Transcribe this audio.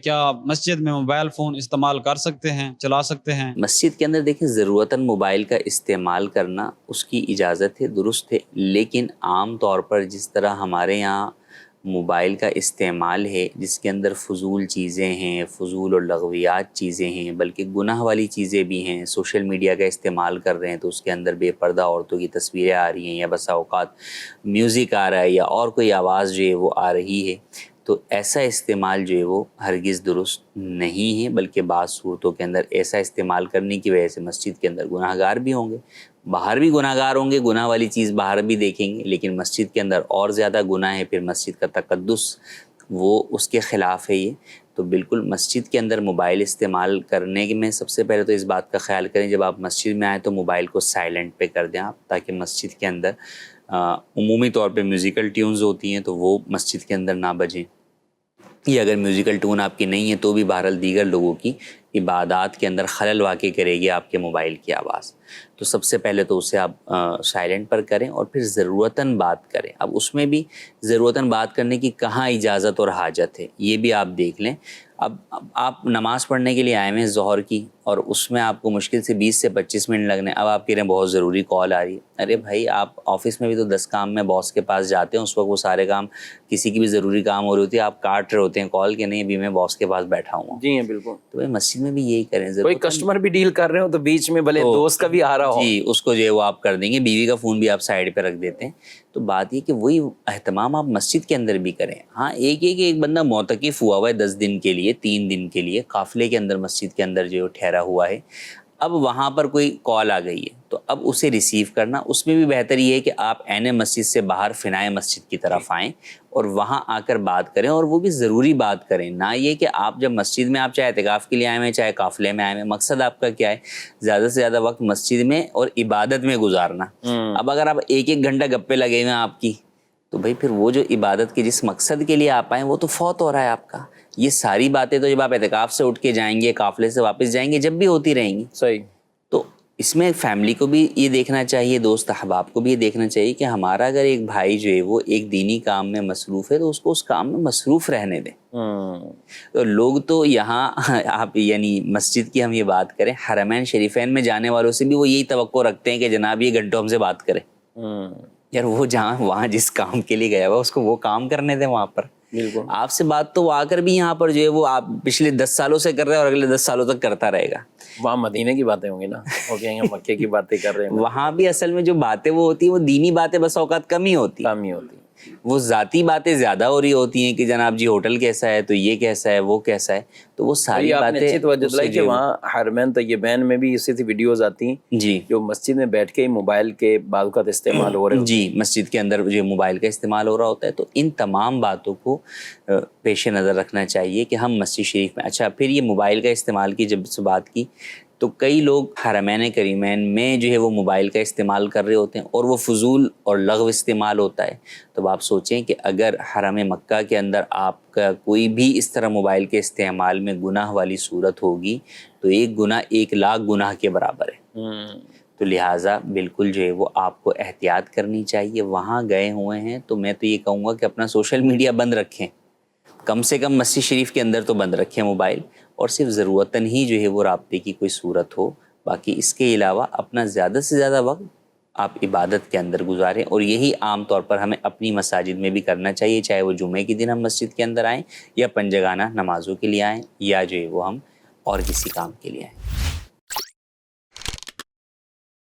کیا مسجد میں mobile phone استعمال کر سکتے ہیں، چلا سکتے ہیں؟ مسجد کے اندر دیکھیں ضرورتاً موبائل کا استعمال کرنا اس کی اجازت ہے، درست ہے، لیکن عام طور پر جس طرح ہمارے یہاں موبائل کا استعمال ہے جس کے اندر فضول چیزیں ہیں، فضول اور لغویات چیزیں ہیں، بلکہ گناہ والی چیزیں بھی ہیں، سوشل میڈیا کا استعمال کر رہے ہیں تو اس کے اندر بے پردہ عورتوں کی تصویریں آ رہی ہیں، یا بسا اوقات میوزک آ رہا ہے یا اور کوئی آواز جو ہے وہ آ رہی ہے، تو ایسا استعمال جو ہے وہ ہرگز درست نہیں ہے، بلکہ بعض صورتوں کے اندر ایسا استعمال کرنے کی وجہ سے مسجد کے اندر گناہ گار بھی ہوں گے، باہر بھی گناہ گار ہوں گے، گناہ والی چیز باہر بھی دیکھیں گے، لیکن مسجد کے اندر اور زیادہ گناہ ہے، پھر مسجد کا تقدس وہ اس کے خلاف ہے یہ۔ تو بالکل مسجد کے اندر موبائل استعمال کرنے میں سب سے پہلے تو اس بات کا خیال کریں جب آپ مسجد میں آئیں تو موبائل کو سائلنٹ پہ کر دیں آپ، تاکہ مسجد کے اندر عمومی طور پہ میوزیکل ٹیونز ہوتی ہیں تو وہ مسجد کے اندر نہ بجیں، یا اگر میوزیکل ٹون آپ کی نہیں ہے تو بھی بہرحال دیگر لوگوں کی عبادات کے اندر خلل واقع کرے گی آپ کے موبائل کی آواز، تو سب سے پہلے تو اسے آپ سائلنٹ پر کریں اور پھر ضرورتاً بات کریں۔ اب اس میں بھی ضرورتاً بات کرنے کی کہاں اجازت اور حاجت ہے یہ بھی آپ دیکھ لیں۔ اب آپ نماز پڑھنے کے لیے آئے ہیں ظہر کی، اور اس میں آپ کو مشکل سے 20 سے 25 منٹ لگنے، اب آپ کہہ رہے ہیں بہت ضروری کال آ رہی ہے۔ ارے بھائی آپ آفس میں بھی تو 10 کام میں باس کے پاس جاتے ہیں، اس وقت وہ سارے کام کسی کی بھی ضروری کام ہو رہی ہوتی ہے، آپ کاٹ رہے ہوتے ہیں کال کے، نہیں ابھی میں باس کے پاس بیٹھا ہوں۔ جی ہیں بالکل، تو بھائی مسجد میں بھی یہی کریں، کوئی کسٹمر بھی ڈیل کر رہے ہو تو بیچ میں بھلے دوست کا بھی آ رہا ہو، جی اس کو جو ہے وہ آپ کر دیں گے، بیوی کا فون بھی آپ سائڈ پہ رکھ دیتے ہیں۔ تو بات یہ کہ وہی اہتمام آپ مسجد کے اندر بھی کریں۔ ہاں ایک بندہ معتکف ہوا ہوا ہے 10 دن کے لیے، 3 دن کے لیے قافلے کے اندر مسجد کے اندر جو ٹھہرا ہوا ہے، اب وہاں پر کوئی کال آ گئی ہے تو اب اسے ریسیو کرنا، اس میں بھی بہتر یہ ہے کہ آپ عین مسجد سے باہر فنائے مسجد کی طرف آئیں اور وہاں آ کر بات کریں، اور وہ بھی ضروری بات کریں، نہ یہ کہ آپ جب مسجد میں آپ چاہے اعتکاف کے لیے آئے ہیں چاہے قافلے میں آئے ہیں، مقصد آپ کا کیا ہے؟ زیادہ سے زیادہ وقت مسجد میں اور عبادت میں گزارنا۔ اب اگر آپ ایک گھنٹہ گپے لگے ہوئے ہیں آپ کی، تو بھائی پھر وہ جو عبادت کے جس مقصد کے لیے آپ آئیں وہ تو فوت ہو رہا ہے آپ کا۔ یہ ساری باتیں تو جب آپ اعتکاف سے اٹھ کے جائیں گے، قافلے سے واپس جائیں گے، جب بھی ہوتی رہیں گی۔ صحیح۔ تو اس میں فیملی کو بھی یہ دیکھنا چاہیے، دوست احباب کو بھی یہ دیکھنا چاہیے کہ ہمارا اگر ایک بھائی جو ہے وہ ایک دینی کام میں مصروف ہے تو اس کو اس کام میں مصروف رہنے دیں۔ تو لوگ تو یہاں آپ یعنی مسجد کی ہم یہ بات کریں، حرمین شریفین میں جانے والوں سے بھی وہ یہی توقع رکھتے ہیں کہ جناب یہ گھنٹوں ہم سے بات کرے۔ یار وہ جہاں وہاں جس کام کے لیے گیا ہوا اس کو وہ کام کرنے دیں وہاں پر۔ بالکل آپ سے بات تو وہ آ کر بھی یہاں پر جو ہے وہ آپ پچھلے 10 سالوں سے کر رہے ہیں اور اگلے 10 سالوں تک کرتا رہے گا۔ وہاں مدینے کی باتیں ہوں گی نا، وہ کہیں گے مکے کی باتیں کر رہے ہیں، وہاں بھی اصل میں جو باتیں وہ ہوتی ہیں وہ دینی باتیں بس اوقات کم ہی ہوتی ہیں، کام ہی ہوتی، وہ ذاتی باتیں زیادہ ہو رہی ہوتی ہیں کہ جناب جی ہوٹل کیسا ہے، تو یہ کیسا ہے، وہ کیسا ہے، تو وہ ساری آپ نے باتیں اچھی توجہ اس سے دلائی کہ جو ہے وہاں حرمین طیبین میں بھی اسی ویڈیوز آتی ہیں جی جو مسجد میں بیٹھ کے ہی موبائل کے بعض اوقات استعمال ہو رہے ہوتے جی مسجد کے اندر جو موبائل کا استعمال ہو رہا ہوتا ہے، تو ان تمام باتوں کو پیش نظر رکھنا چاہیے کہ ہم مسجد شریف میں۔ اچھا پھر یہ موبائل کا استعمال کی جب سے بات کی تو کئی لوگ حرمین کریمین میں جو ہے وہ موبائل کا استعمال کر رہے ہوتے ہیں اور وہ فضول اور لغو استعمال ہوتا ہے، تو آپ سوچیں کہ اگر حرم مکہ کے اندر آپ کا کوئی بھی اس طرح موبائل کے استعمال میں گناہ والی صورت ہوگی تو ایک گناہ 1,00,000 گناہ کے برابر ہے۔ تو لہٰذا بالکل جو ہے وہ آپ کو احتیاط کرنی چاہیے۔ وہاں گئے ہوئے ہیں تو میں تو یہ کہوں گا کہ اپنا سوشل میڈیا بند رکھیں، کم سے کم مسجد شریف کے اندر تو بند رکھیں موبائل، اور صرف ضرورتاً ہی جو ہے وہ رابطے کی کوئی صورت ہو، باقی اس کے علاوہ اپنا زیادہ سے زیادہ وقت آپ عبادت کے اندر گزاریں، اور یہی عام طور پر ہمیں اپنی مساجد میں بھی کرنا چاہیے، چاہے وہ جمعے کے دن ہم مسجد کے اندر آئیں یا پنجگانہ نمازوں کے لیے آئیں یا جو ہے وہ ہم اور کسی کام کے لیے آئیں۔